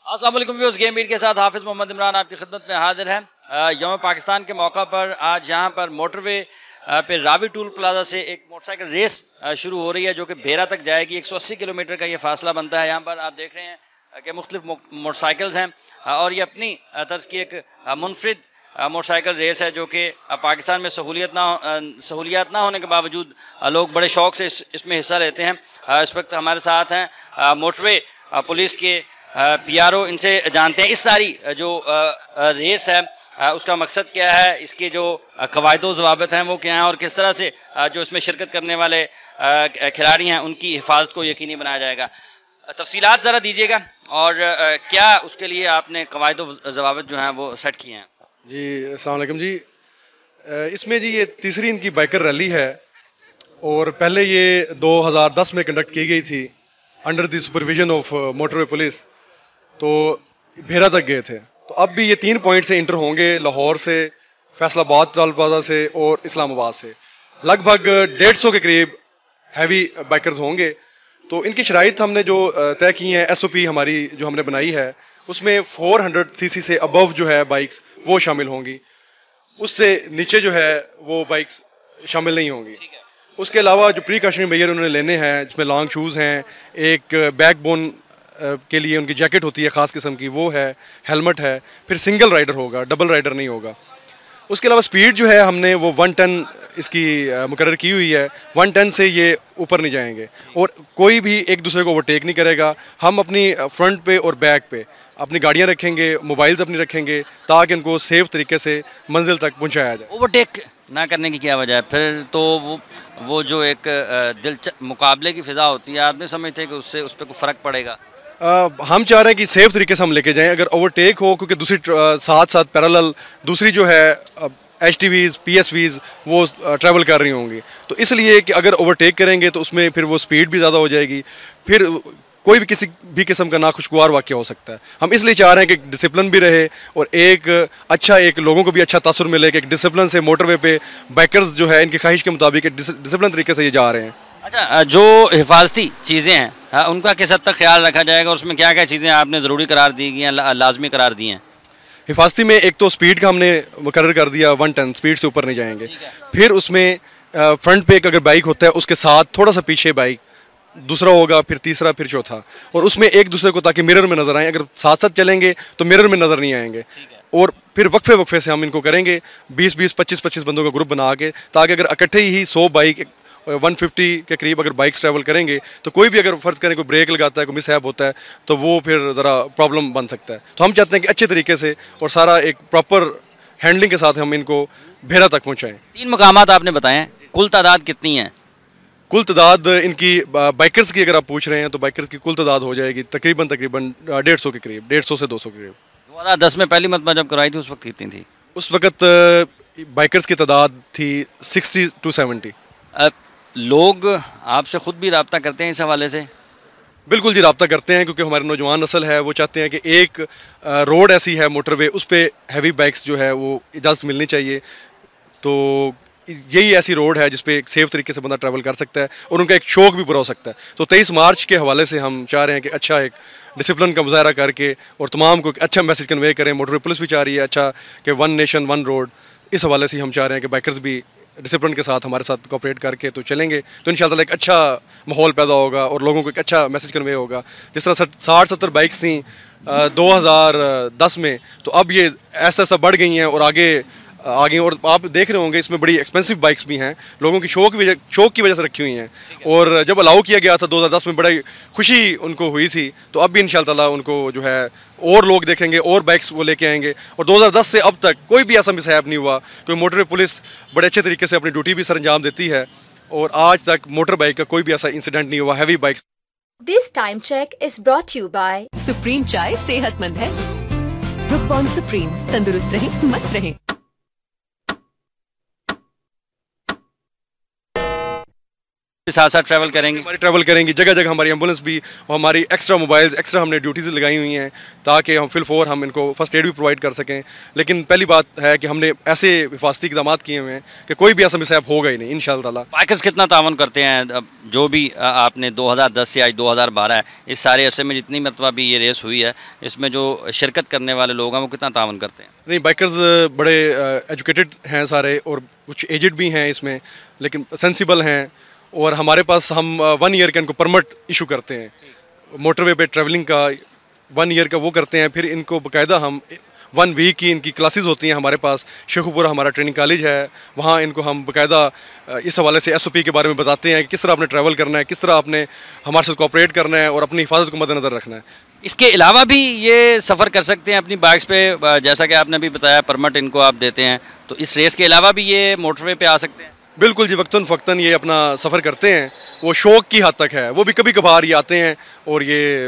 अस्सलाम वालेकुम viewers, game beat के साथ हाफिज मोहम्मद इमरान आपकी खिदमत में हाजिर है। यौम पाकिस्तान के मौका पर आज यहाँ पर मोटरवे पे रावी टूल प्लाजा से एक मोटरसाइकिल रेस शुरू हो रही है जो कि भेरा तक जाएगी। 180 किलोमीटर का ये फासला बनता है। यहाँ पर आप देख रहे हैं कि मुख्तलिफ मोटरसाइकिल्स हैं और ये अपनी तर्ज की एक मुनफरिद मोटरसाइकिल रेस है जो कि पाकिस्तान में सहूलियात ना होने के बावजूद लोग बड़े शौक से इसमें हिस्सा लेते हैं। इस वक्त हमारे साथ हैं मोटरवे पुलिस के पीआरओ, इनसे जानते हैं इस सारी जो रेस है उसका मकसद क्या है, इसके जो कवायदो ज़वाबित हैं वो क्या हैं और किस तरह से जो इसमें शिरकत करने वाले खिलाड़ी हैं उनकी हिफाजत को यकीनी बनाया जाएगा। तफसीलात ज़रा दीजिएगा और क्या उसके लिए आपने कवायदो ज़वाबित जो हैं वो सेट किए हैं। जी अस्सलाम वालेकुम जी। इसमें जी ये तीसरी इनकी बाइकर रैली है और पहले ये 2010 में कंडक्ट की गई थी under the supervision of motorway police. तो भेरा तक गए थे। तो अब भी ये 3 पॉइंट से इंटर होंगे, लाहौर से, फैसलाबाद टोल प्लाजा से और इस्लामाबाद से। लगभग 150 के करीब हैवी बाइकर्स होंगे। तो इनकी शराइत हमने जो तय की हैं, एसओपी हमारी जो हमने बनाई है उसमें 400 सीसी से अबव जो है बाइक्स वो शामिल होंगी, उससे नीचे जो है वो बाइक्स शामिल नहीं होंगी। उसके अलावा जो प्रीकॉशनरी मेजर उन्होंने लेने हैं, जिसमें लॉन्ग शूज़ हैं, एक बैकबोन के लिए उनकी जैकेट होती है ख़ास किस्म की वो है, हेलमेट है, फिर सिंगल राइडर होगा, डबल राइडर नहीं होगा। उसके अलावा स्पीड जो है हमने वो 1 टन इसकी मुकर्रर की हुई है। 1 टन से ये ऊपर नहीं जाएंगे और कोई भी एक दूसरे को ओवरटेक नहीं करेगा। हम अपनी फ्रंट पे और बैक पे अपनी गाड़ियाँ रखेंगे, मोबाइल्स अपनी रखेंगे ताकि उनको सेफ तरीके से मंजिल तक पहुँचाया जाए। ओवरटेक ना करने की क्या वजह है? फिर तो वो जो एक मुकाबले की फ़िज़ा होती है, आप नहीं समझते कि उससे उस पर कोई फ़र्क पड़ेगा? हम चाह रहे हैं कि सेफ तरीके से हम लेके जाएं। अगर ओवरटेक हो, क्योंकि दूसरी साथ साथ पैरेलल दूसरी जो है HTVs PSVs वो ट्रैवल कर रही होंगी, तो इसलिए कि अगर ओवरटेक करेंगे तो उसमें फिर वो स्पीड भी ज़्यादा हो जाएगी, फिर कोई भी किसी भी किस्म का नाखुशगवार वाक़या हो सकता है। हम इसलिए चाह रहे हैं कि डिसिप्लिन भी रहे और एक लोगों को भी अच्छा तासुर मिले कि एक डिसिप्लिन से मोटरवे पे बाइकर्स जो है इनकी ख्वाहिश के मुताबिक डिसिप्लिन तरीके से ये जा रहे हैं। अच्छा, जो हिफाजती चीज़ें हैं उनका किस हद तक ख्याल रखा जाएगा? उसमें क्या क्या चीज़ें आपने ज़रूरी करार दी गई हैं, लाजमी करार दी हैं? हिफाजती में एक तो स्पीड का हमने मुकर्रर कर दिया, 1 टन स्पीड से ऊपर नहीं जाएंगे। फिर उसमें फ्रंट पे एक अगर बाइक होता है उसके साथ थोड़ा सा पीछे बाइक, दूसरा होगा, फिर तीसरा, फिर चौथा, और उसमें एक दूसरे को ताकि मिरर में नज़र आए। अगर साथ साथ चलेंगे तो मिरर में नज़र नहीं आएंगे। और फिर वक्फे से हम इनको करेंगे 20-20 25-25 बंदों का ग्रुप बना के, ताकि अगर इकट्ठे ही 100 बाइक 150 के करीब अगर बाइक्स ट्रैवल करेंगे तो कोई भी अगर फ़र्ज़ करें कोई ब्रेक लगाता है, कोई मिसहैप होता है तो वो फिर ज़रा प्रॉब्लम बन सकता है। तो हम चाहते हैं कि अच्छे तरीके से और सारा एक प्रॉपर हैंडलिंग के साथ हम इनको भेरा तक पहुँचाएँ। 3 मकामात आपने बताए हैं, कुल तादाद कितनी है? कुल तादाद इनकी बाइकर्स की अगर आप पूछ रहे हैं तो बाइकर्स की कुल तादाद हो जाएगी तकरीबन 150 के करीब, 150 से 200 के करीब। 2010 में पहली मरतबा जब कराई थी उस वक्त कितनी थी? उस वक्त बाइकर्स की तादाद थी 60 to 70। लोग आपसे ख़ुद भी रब्ता करते हैं इस हवाले से? बिल्कुल जी, रब्ता करते हैं, क्योंकि हमारी नौजवान नस्ल है वो चाहते हैं कि एक रोड ऐसी है मोटरवे, उस पर हैवी बाइक्स जो है वो इजाज़त मिलनी चाहिए। तो यही ऐसी रोड है जिस पे एक सेफ तरीके से बंदा ट्रैवल कर सकता है और उनका एक शौक भी पूरा हो सकता है। तो 23 मार्च के हवाले से हम चाह रहे हैं कि अच्छा एक डिसिप्लिन का मुजाहरा करके और तमाम को एक अच्छा मैसेज कन्वे करें। मोटरवे पुलिस भी चाह रही है अच्छा कि 1 नेशन 1 रोड, इस हवाले से हम चाह रहे हैं कि बाइकर्स भी डिसिप्लिन के साथ हमारे साथ कोऑपरेट करके तो चलेंगे तो इंशाल्लाह एक अच्छा माहौल पैदा होगा और लोगों को एक अच्छा मैसेज कन्वे होगा। जिस तरह 60-70 बाइक्स थी 2010 में, तो अब ये ऐसा बढ़ गई हैं और आगे और आप देख रहे होंगे इसमें बड़ी एक्सपेंसिव बाइक्स भी हैं, लोगों की शौक की वजह से रखी हुई हैं। और जब अलाउ किया गया था 2010 में बड़ी खुशी उनको हुई थी, तो अब भी इंशाल्लाह उनको जो है और लोग देखेंगे और बाइक्स वो लेके आएंगे। और 2010 से अब तक कोई भी ऐसा मिसहैप नहीं हुआ, कोई मोटर पुलिस बड़े अच्छे तरीके से अपनी ड्यूटी भी सर अंजाम देती है और आज तक मोटर बाइक का कोई भी ऐसा इंसिडेंट नहीं हुआ heavy bikes. This time check is brought you by Supreme चाय सेहतमंद है। ब्रुक बॉन्ड सुप्रीम, तंदुरुस्त रहें मस्त रहें। साथ साथ ट्रैवल करेंगे। हमारी ट्रैवल करेंगी, जगह जगह हमारी एम्बुलेंस भी और हमारी एक्स्ट्रा मोबाइल्स, एक्स्ट्रा हमने ड्यूटीज लगाई हुई हैं ताकि हम फिल फोर हम इनको फर्स्ट एड भी प्रोवाइड कर सकें। लेकिन पहली बात है कि हमने ऐसे हिफाजती इकदाम किए हुए हैं कि कोई भी ऐसा मिसहैप होगा ही नहीं इंशाअल्लाह ताला। बाइकर्स कितना तावन करते हैं? अब जो भी आपने 2010 से आज 2012 है, इस सारे अरसे में जितनी मरतबा भी ये रेस हुई है, इसमें जो शिरकत करने वाले लोग हैं वो कितना तावन करते हैं? नहीं, बाइकर्स बड़े एजुकेटेड हैं सारे और कुछ एजड भी हैं इसमें, लेकिन सेंसिबल हैं। और हमारे पास हम 1 ईयर का इनको परमिट इशू करते हैं, मोटरवे पे ट्रैवलिंग का 1 ईयर का वो करते हैं। फिर इनको बाकायदा हम 1 वीक की इनकी क्लासेस होती हैं हमारे पास। शेखुपुरा हमारा ट्रेनिंग कॉलेज है, वहाँ इनको हम बाकायदा इस हवाले से SOP के बारे में बताते हैं कि किस तरह आपने ट्रैवल करना है, किस तरह आपने हमारे साथ कोऑपरेट करना है और अपनी हिफाजत को मद्देनज़र रखना है। इसके अलावा भी ये सफ़र कर सकते हैं अपनी बाइक्स पे, जैसा कि आपने भी बताया परमिट इनको आप देते हैं, तो इस रेस के अलावा भी ये मोटरवे पे आ सकते हैं? बिल्कुल जी, वक्तन फ़क्तन ये अपना सफ़र करते हैं। वो शौक़ की हद तक है, वो भी कभी कभार ये आते हैं और ये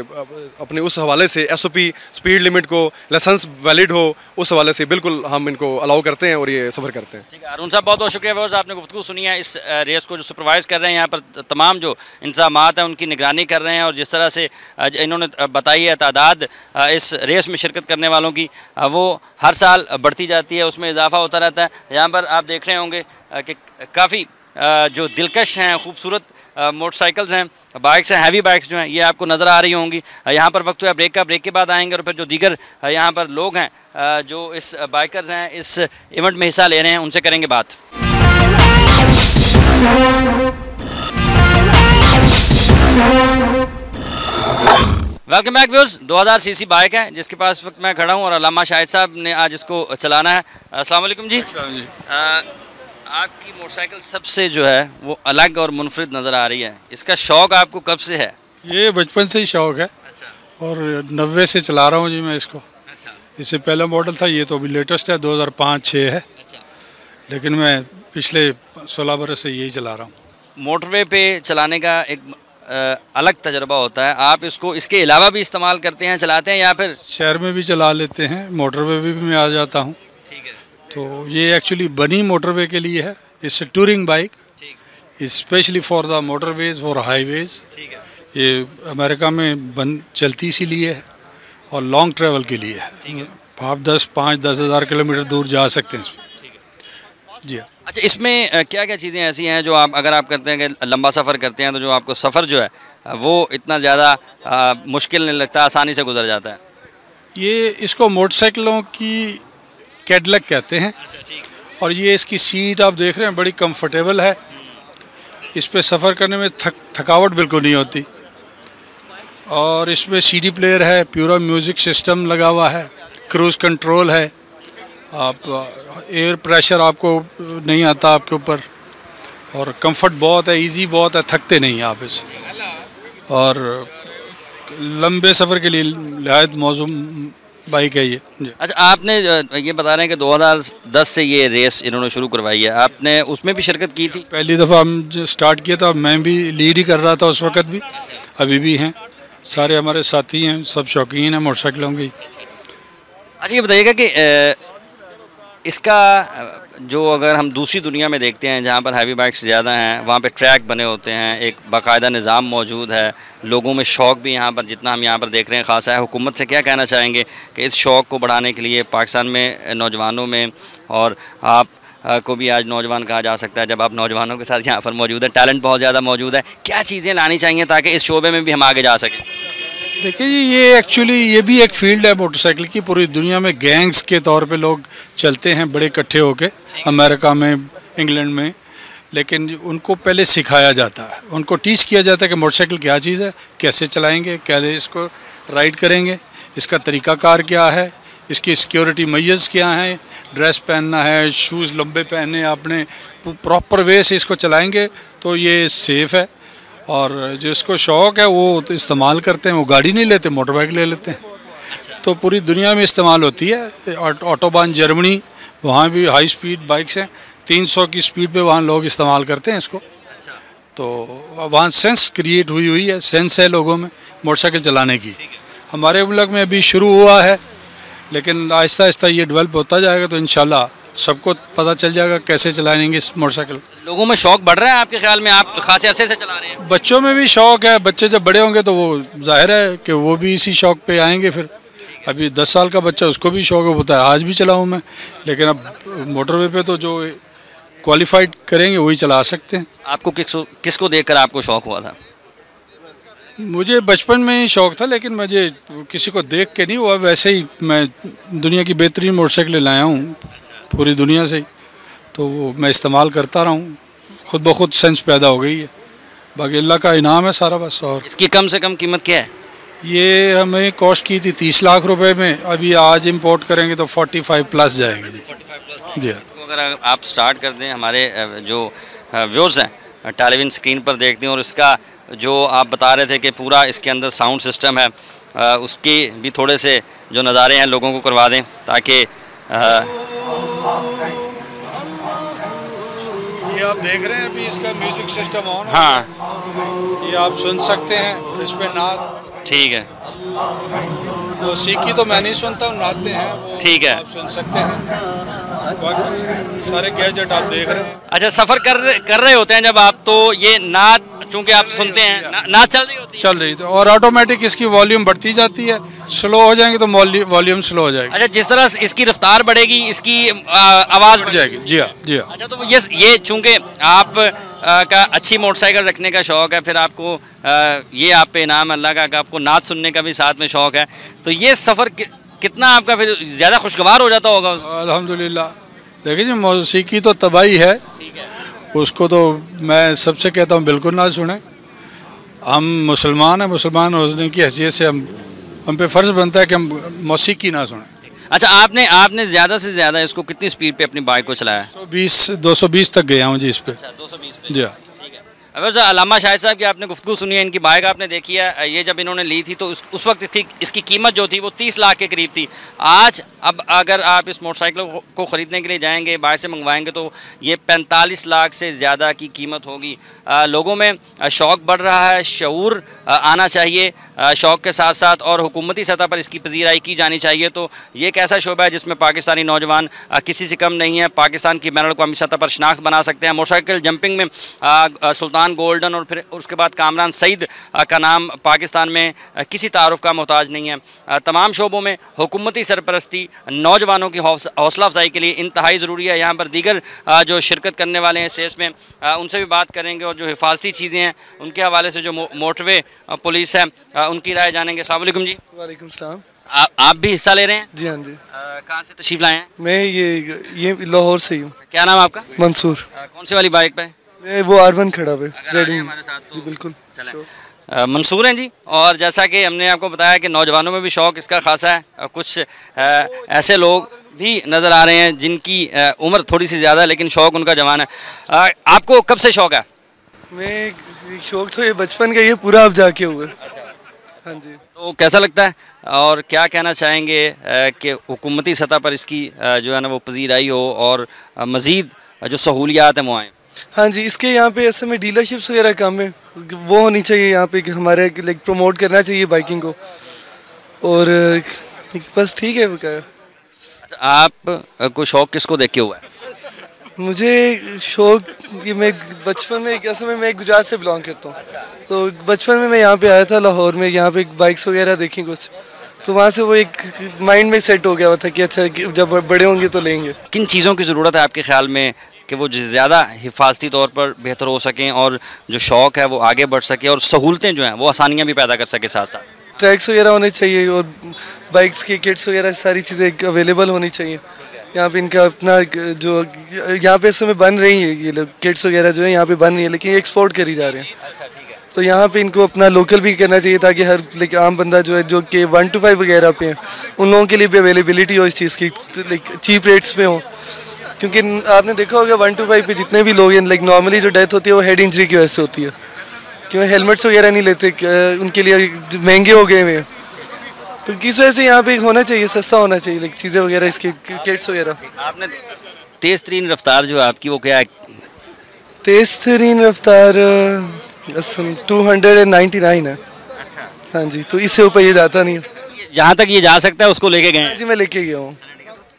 अपने उस हवाले से SOP स्पीड लिमिट को, लाइसेंस वैलिड हो, उस हवाले से बिल्कुल हम इनको अलाउ करते हैं और ये सफ़र करते हैं। ठीक है अरुण साहब, बहुत बहुत शुक्रिया। व्यूअर्स, आपने गुफ्तगू सुनी है। इस रेस को जो सुपरवाइज़ कर रहे हैं, यहाँ पर तमाम जो इंतज़ामात हैं उनकी निगरानी कर रहे हैं और जिस तरह से इन्होंने बताई है तादाद इस रेस में शिरकत करने वालों की, वो हर साल बढ़ती जाती है, उसमें इजाफा होता रहता है। यहाँ पर आप देख रहे होंगे कि काफ़ी जो दिलकश हैं, खूबसूरत मोटरसाइकिल्स हैं, बाइक्स हैं, हैवी बाइक्स जो हैं ये आपको नज़र आ रही होंगी। यहाँ पर वक्त हुआ ब्रेक का, ब्रेक के बाद आएंगे और फिर जो दीगर यहाँ पर लोग हैं जो इस बाइकर्स हैं, इस इवेंट में हिस्सा ले रहे हैं, उनसे करेंगे बात। Welcome back viewers. 2000 CC bike है जिसके पास इस वक्त मैं खड़ा हूँ और अल्लामा शाहिद साहब ने आज इसको चलाना है। अस्सलाम वालेकुम जी। आपकी मोटरसाइकिल सबसे जो है वो अलग और मुनफरिद नज़र आ रही है, इसका शौक़ आपको कब से है? ये बचपन से ही शौक़ है। अच्छा। और 90 से चला रहा हूँ जी मैं इसको। अच्छा। इससे पहला मॉडल था, ये तो अभी लेटेस्ट है, 2005-06 है। अच्छा। लेकिन मैं पिछले 16 बरस से यही चला रहा हूँ। मोटरवे पे चलाने का एक अलग तजर्बा होता है। आप इसको इसके अलावा भी इस्तेमाल करते हैं, चलाते हैं या फिर शहर में भी चला लेते हैं, मोटरवे भी मैं आ जाता हूँ। ठीक है। तो ये एक्चुअली बनी मोटरवे के लिए है। It's touring bike, specially for the motorways, for highways. ठीक है। ये अमेरिका में चलती इसीलिए है और लॉन्ग ट्रैवल के लिए है। आप 5-10 हज़ार किलोमीटर दूर जा सकते हैं इसमें। जी हाँ। अच्छा, इसमें क्या क्या चीज़ें ऐसी हैं जो आप अगर आप करते हैं कि लंबा सफ़र करते हैं तो जो आपको सफ़र जो है वो इतना ज़्यादा मुश्किल नहीं लगता, आसानी से गुजर जाता है? ये इसको मोटरसाइकिलों की कैडलक कहते हैं। और ये इसकी सीट आप देख रहे हैं बड़ी कंफर्टेबल है। इस पे सफ़र करने में थकावट बिल्कुल नहीं होती। और इसमें CD प्लेयर है, पूरा म्यूज़िक सिस्टम लगा हुआ है, क्रूज़ कंट्रोल है, आप एयर प्रेशर आपको नहीं आता आपके ऊपर, और कंफर्ट बहुत है, इजी बहुत है, थकते नहीं हैं आप इससे। और लंबे सफ़र के लिए निहायत मौजूद बाइक है ये। अच्छा, आपने ये बता रहे हैं कि 2010 से ये रेस इन्होंने शुरू करवाई है, आपने उसमें भी शिरकत की थी? पहली दफ़ा हम जो स्टार्ट किया था, मैं भी लीड ही कर रहा था उस वक़्त भी, अभी भी हैं, सारे हमारे साथी हैं, सब शौकीन हैं मोटरसाइकिलों की। अच्छा, ये बताइएगा कि इसका जो अगर हम दूसरी दुनिया में देखते हैं जहाँ पर हैवी बाइक्स ज़्यादा हैं, वहाँ पे ट्रैक बने होते हैं, एक बाकायदा निज़ाम मौजूद है, लोगों में शौक़ भी यहाँ पर जितना हम यहाँ पर देख रहे हैं ख़ासा है। हुकूमत से क्या कहना चाहेंगे कि इस शौक़ को बढ़ाने के लिए पाकिस्तान में नौजवानों में, और आप को भी आज नौजवान कहा जा सकता है जब आप नौजवानों के साथ यहाँ पर मौजूद है, टैलेंट बहुत ज़्यादा मौजूद है, क्या चीज़ें लानी चाहिए ताकि इस शोबे में भी हम आगे जा सकें? देखिए जी, ये एक्चुअली ये भी एक फील्ड है मोटरसाइकिल की। पूरी दुनिया में गैंग्स के तौर पे लोग चलते हैं बड़े इकट्ठे होके, अमेरिका में, इंग्लैंड में। लेकिन उनको पहले सिखाया जाता है, उनको टीच किया जाता है कि मोटरसाइकिल क्या चीज़ है, कैसे चलाएंगे, कैसे इसको राइड करेंगे, इसका तरीक़ाकार क्या है, इसकी सिक्योरिटी मेजर्स क्या हैं, ड्रेस पहनना है, शूज़ लंबे पहनने, आपने प्रॉपर वे से इसको चलाएँगे तो ये सेफ़ है। और जिसको शौक़ है वो तो इस्तेमाल करते हैं, वो गाड़ी नहीं लेते, मोटर बाइक ले लेते हैं। तो पूरी दुनिया में इस्तेमाल होती है। ऑटोबान जर्मनी, वहाँ भी हाई स्पीड बाइक्स हैं, 300 की स्पीड पे वहाँ लोग इस्तेमाल करते हैं इसको। तो वहाँ सेंस क्रिएट हुई है, सेंस है लोगों में मोटरसाइकिल चलाने की। हमारे मुल्क में अभी शुरू हुआ है, लेकिन आहिस्ता आहिस्ता ये डेवलप होता जाएगा तो इंशाल्लाह सबको पता चल जाएगा कैसे चलाएंगे इस मोटरसाइकिल। लोगों में शौक बढ़ रहा है आपके ख्याल में? आप खासे अरसे से चला रहे हैं। बच्चों में भी शौक है, बच्चे जब बड़े होंगे तो वो जाहिर है कि वो भी इसी शौक पे आएंगे। फिर अभी 10 साल का बच्चा, उसको भी शौक होता है, आज भी चलाऊँ मैं, लेकिन अब मोटरवे पे तो जो क्वालिफाइड करेंगे वही चला सकते हैं। आपको किसको देखकर आपको शौक हुआ था? मुझे बचपन में ही शौक था, लेकिन मुझे किसी को देख के नहीं हुआ, वैसे ही मैं दुनिया की बेहतरीन मोटरसाइकिलें लाया हूँ पूरी दुनिया से ही, तो वो मैं इस्तेमाल करता रहा हूँ, खुद ब खुद सेंस पैदा हो गई है। बाकी अल्लाह का इनाम है सारा बस। और इसकी कम से कम कीमत क्या है? ये हमें कॉस्ट की थी 30 लाख रुपए में, अभी आज इंपोर्ट करेंगे तो 45 प्लस जाएंगे जी। इसको अगर आप स्टार्ट कर दें, हमारे जो व्यूअर्स हैं टेलीविजन स्क्रीन पर देखते हैं, और इसका जो आप बता रहे थे कि पूरा इसके अंदर साउंड सिस्टम है, उसके भी थोड़े से जो नज़ारे हैं लोगों को करवा दें, ताकि ये आप देख रहे हैं अभी इसका म्यूजिक सिस्टम ऑन है। हाँ, ये आप सुन सकते हैं, इसमें नात। ठीक है, तो सीखी तो मैं नहीं सुनता हूँ, नाते हैं वो ठीक है, आप सुन सकते हैं। बाकी सारे गैजेट आप देख रहे हैं। अच्छा, सफ़र कर रहे होते हैं जब आप, तो ये नात चूँकि आप सुनते हैं, नात चल रही होती है? चल रही, तो और ऑटोमेटिक इसकी वॉल्यूम बढ़ती जाती है, स्लो हो जाएंगे तो वॉल्यूम स्लो हो जाएगी। अच्छा, जिस तरह इसकी रफ्तार बढ़ेगी इसकी आवाज़ बढ़ जाएगी। जी हाँ, जी हाँ। अच्छा, तो ये चूँकि आप का अच्छी मोटरसाइकिल रखने का शौक़ है, फिर आपको ये आप पे इनाम अल्लाह का, आपको नात सुनने का भी साथ में शौक़ है, तो ये सफ़र कितना आपका फिर ज़्यादा खुशगवार हो जाता होगा? अल्हम्दुलिल्लाह। देखिए जी, मौसीकी तो तबाही है, उसको तो मैं सबसे कहता हूँ बिल्कुल ना सुने। हम मुसलमान हैं, मुसलमान होने की हैसियत से हम पे फ़र्ज़ बनता है कि हम मौसीकी ना सुनें। अच्छा, आपने ज़्यादा से ज़्यादा इसको कितनी स्पीड पे अपनी बाइक को चलाया? 220 तक गया हूँ जी इस पे। अच्छा, 220 पे। जी हाँ। ठीक है। वैसे अल्लामा शाहिद साहब की आपने गुफ्तगू सुनी है, इनकी बाइक आपने देखी है, ये जब इन्होंने ली थी तो उस वक्त इसकी कीमत जो थी वो 30 लाख के करीब थी। आज अब अगर आप इस मोटरसाइकिल को ख़रीदने के लिए जाएंगे, बाहर से मंगवाएंगे, तो ये 45 लाख से ज़्यादा की कीमत होगी। लोगों में शौक़ बढ़ रहा है, शऊर आना चाहिए शौक़ के साथ साथ, और हुकूमती सतह पर इसकी पजीराई की जानी चाहिए। तो ये एक ऐसा शोबा है जिसमें पाकिस्तानी नौजवान किसी से कम नहीं है, पाकिस्तान की बैनुल अक़वामी सतह पर शनाख्त बना सकते हैं। मोटरसाइकिल जंपिंग में सुल्तान गोल्डन और फिर उसके बाद कामरान सईद का नाम पाकिस्तान में किसी तारुफ का मोहताज नहीं है। तमाम शोबों में हुकूमती सरपरस्ती नौजवानों की हौसला अफजाई के लिए इंतहाई ज़रूरी है। यहाँ पर दीगर जो शिरकत करने वाले हैं स्टेज में, उनसे भी बात करेंगे, और जो हिफाजती चीज़ें हैं उनके हवाले से जो मोटरवे पुलिस है उनकी राय जानेंगे। अस्सलाम वालेकुम जी। वालेकुम सलाम। आप भी हिस्सा ले रहे हैं? जी हाँ जी। कहाँ से तशरीफ़ लाए हैं? मैं ये लाहौर से ही हूँ। क्या नाम है आपका? मंसूर। कौन सी वाली बाइक पे? मैं वो R1 खड़ा पे रेडी हमारे साथ तो जी बिल्कुल। मंसूर हैं जी, और जैसा कि हमने आपको बताया कि नौजवानों में भी शौक़ इसका खासा है। कुछ ऐसे लोग भी नज़र आ रहे हैं जिनकी उम्र थोड़ी सी ज़्यादा है लेकिन शौक़ उनका जवान है। आपको कब से शौक़ है? मैं शौक़ तो ये बचपन का, ये पूरा अब जाके हुआ। हाँ जी। तो कैसा लगता है, और क्या कहना चाहेंगे कि हुकूमती सतह पर इसकी जो है ना वो पजीराई हो, और मज़ीद जो सहूलियात हैं वो आएँ? हाँ जी, इसके यहाँ पे ऐसे में डीलरशिप्स वगैरह काम है, वो होनी चाहिए यहाँ पे, हमारे लाइक प्रमोट करना चाहिए बाइकिंग को, और बस ठीक है। क्या अच्छा, आप को शौक़ किसको देख के हुआ है? मुझे शौक़, ये मैं बचपन में ऐसे में मैं गुजरात से बिलोंग करता हूँ, तो बचपन में मैं यहाँ पे आया था लाहौर में, यहाँ पे बाइक्स वगैरह देखी कुछ, तो वहाँ से वो एक माइंड में सेट हो गया हुआ था कि अच्छा जब बड़े होंगे तो लेंगे। किन चीज़ों की ज़रूरत है आपके ख्याल में कि वो ज़्यादा हिफाजती तौर पर बेहतर हो सकें, और जो शौक़ है वो आगे बढ़ सके, और सहूलतें जो हैं वो आसानियाँ भी पैदा कर सके? साथ साथ ट्रैक्स वगैरह होने चाहिए, और बाइक्स की किट्स वगैरह सारी चीज़ें अवेलेबल होनी चाहिए यहाँ पे। इनका अपना जो यहाँ पे इस समय बन रही है, ये लोग किट्स वगैरह जो है यहाँ पे बन रही है, लेकिन एक्सपोर्ट करी जा रहे हैं। तो यहाँ पे इनको अपना लोकल भी करना चाहिए, ताकि हर लाइक आम बंदा जो है, जो कि 1 to 5 वगैरह पे है, उन लोगों के लिए भी अवेलेबिलिटी हो इस चीज़ की, लाइक चीप रेट्स पे हो। क्योंकि आपने देखा होगा 1 to 5 पे जितने भी लोग हैं, लाइक नॉर्मली जो डेथ होती है वो हेड इंजरी की वजह से होती है, क्योंकि हेलमेट्स वगैरह नहीं लेते, उनके लिए महंगे हो गए हैं। तो किस वजह से यहाँ पे होना चाहिए, सस्ता होना चाहिए, लाइक चीज़ें वगैरह, इसके किट्स वगैरह। आपने तेज़ तरीन रफ्तार जो है आपकी वो क्या है? तेज़ तरीन रफ्तार 299 है। अच्छा। हाँ जी, तो इससे ऊपर ये जाता नहीं है। जहाँ तक ये जा सकता है उसको लेके गए हैं? जी मैं लेके गया हूँ।